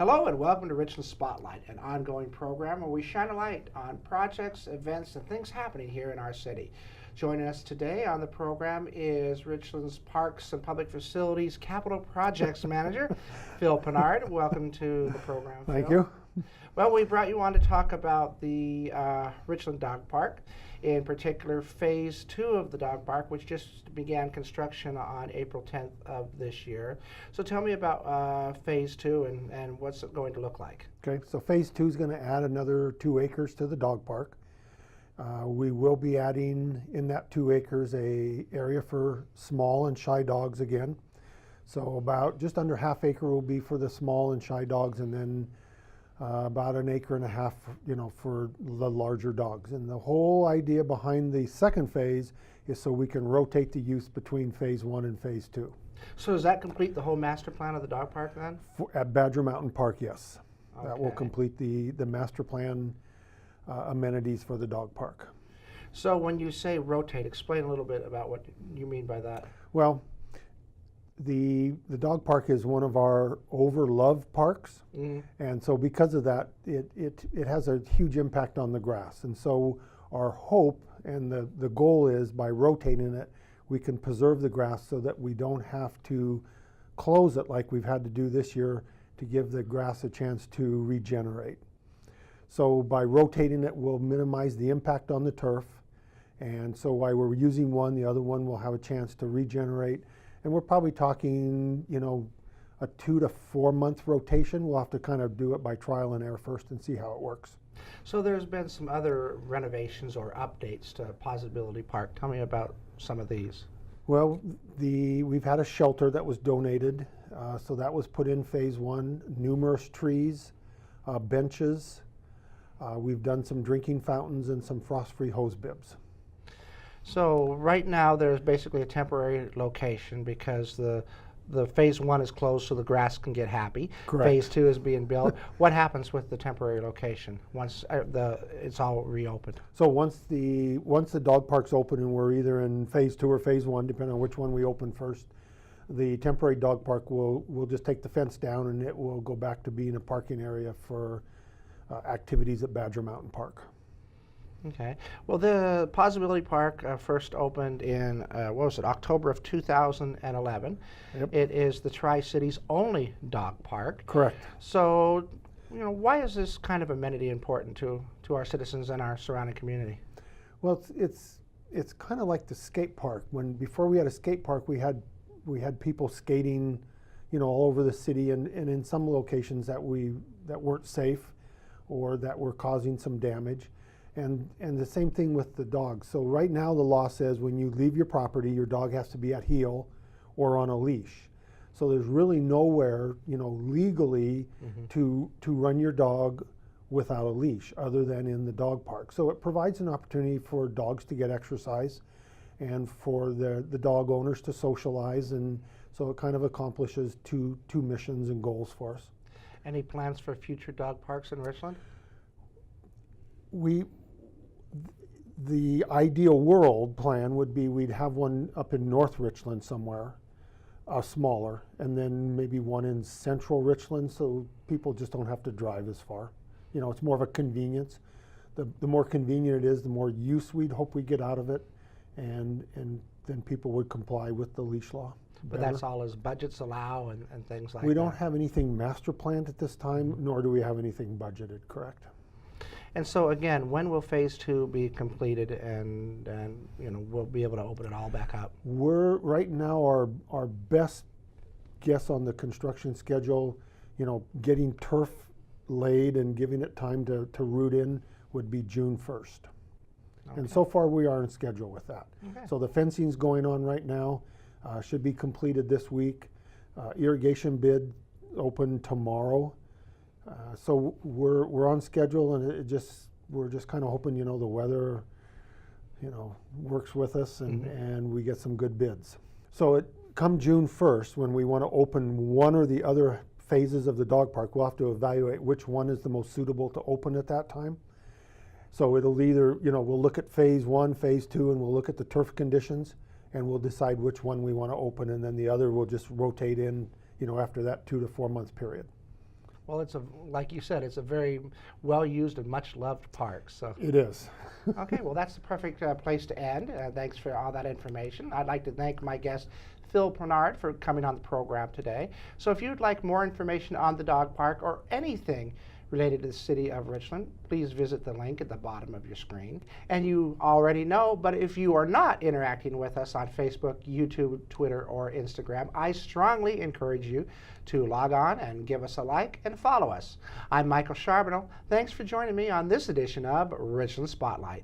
Hello and welcome to Richland Spotlight, an ongoing program where we shine a light on projects, events, and things happening here in our city. Joining us today on the program is Richland's Parks and Public Facilities Capital Projects Manager, Phil Pennard. Welcome to the program, Phil. Thank you. Well, we brought you on to talk about the Richland Dog Park, in particular Phase 2 of the dog park, which just began construction on April 10th of this year. So tell me about Phase 2 and what's it going to look like. Okay, so Phase 2 is going to add another 2 acres to the dog park. We will be adding in that 2 acres a area for small and shy dogs again. So about just under ½ acre will be for the small and shy dogs, and then about 1.5 acres, for the larger dogs. And the whole idea behind the second phase is so we can rotate the use between Phase 1 and Phase 2. So does that complete the whole master plan of the dog park then? At Badger Mountain Park, yes. Okay. That will complete the master plan amenities for the dog park. So when you say rotate, explain a little bit about what you mean by that. Well, the dog park is one of our overloved parks, and so because of that, it has a huge impact on the grass. And so our hope and the goal is, by rotating it, we can preserve the grass so that we don't have to close it like we've had to do this year to give the grass a chance to regenerate. So by rotating it, we'll minimize the impact on the turf, and so while we're using one, the other one will have a chance to regenerate. And we're probably talking, a 2 to 4 month rotation. We'll have to kind of do it by trial and error first and see how it works. So there's been some other renovations or updates to Possibility Park. Tell me about some of these. Well, we've had a shelter that was donated, so that was put in Phase 1. Numerous trees, benches. We've done some drinking fountains and some frost-free hose bibs. So right now there's basically a temporary location because the Phase 1 is closed so the grass can get happy. Correct. Phase 2 is being built. What happens with the temporary location once it's all reopened? So once the dog park's open and we're either in Phase 2 or Phase 1, depending on which one we open first, the temporary dog park will just take the fence down and it will go back to being a parking area for activities at Badger Mountain Park. Okay. Well, the Possibility Park first opened in, October of 2011. Yep. It is the Tri-Cities only dog park. Correct. So, why is this kind of amenity important to our citizens and our surrounding community? Well, it's kind of like the skate park. Before we had a skate park, we had people skating, all over the city, and in some locations that weren't safe or that were causing some damage. And the same thing with the dogs. So right now the law says when you leave your property, your dog has to be at heel or on a leash. So there's really nowhere, legally to run your dog without a leash other than in the dog park. So it provides an opportunity for dogs to get exercise and for the dog owners to socialize, and so it kind of accomplishes two missions and goals for us. Any plans for future dog parks in Richland? The ideal world plan would be we'd have one up in North Richland somewhere, smaller, and then maybe one in Central Richland so people just don't have to drive as far. It's more of a convenience. The more convenient it is, the more use we'd hope we get out of it, and then people would comply with the leash law. But that's all as budgets allow and things like that. We don't have anything master planned at this time, nor do we have anything budgeted, correct? And so again, when will Phase 2 be completed and we'll be able to open it all back up? We're right now our best guess on the construction schedule, getting turf laid and giving it time to root in would be June 1st. Okay. And so far we are in schedule with that. Okay. So the fencing's going on right now, should be completed this week. Irrigation bid open tomorrow. So we're on schedule, and we're just kind of hoping the weather works with us and we get some good bids. So come June 1st, when we want to open one or the other phases of the dog park, we'll have to evaluate which one is the most suitable to open at that time. So it'll either we'll look at Phase 1, Phase 2, and we'll look at the turf conditions, and we'll decide which one we want to open, and then the other will just rotate in after that 2 to 4 month period. Well, like you said, it's a very well-used and much-loved park. So, It is. okay, well, that's the perfect place to end. Thanks for all that information. I'd like to thank my guest, Phil Bernard, for coming on the program today. So if you'd like more information on the dog park or anything related to the city of Richland, please visit the link at the bottom of your screen. And you already know, but if you are not interacting with us on Facebook, YouTube, Twitter, or Instagram, I strongly encourage you to log on and give us a like and follow us. I'm Michael Charbonneau. Thanks for joining me on this edition of Richland Spotlight.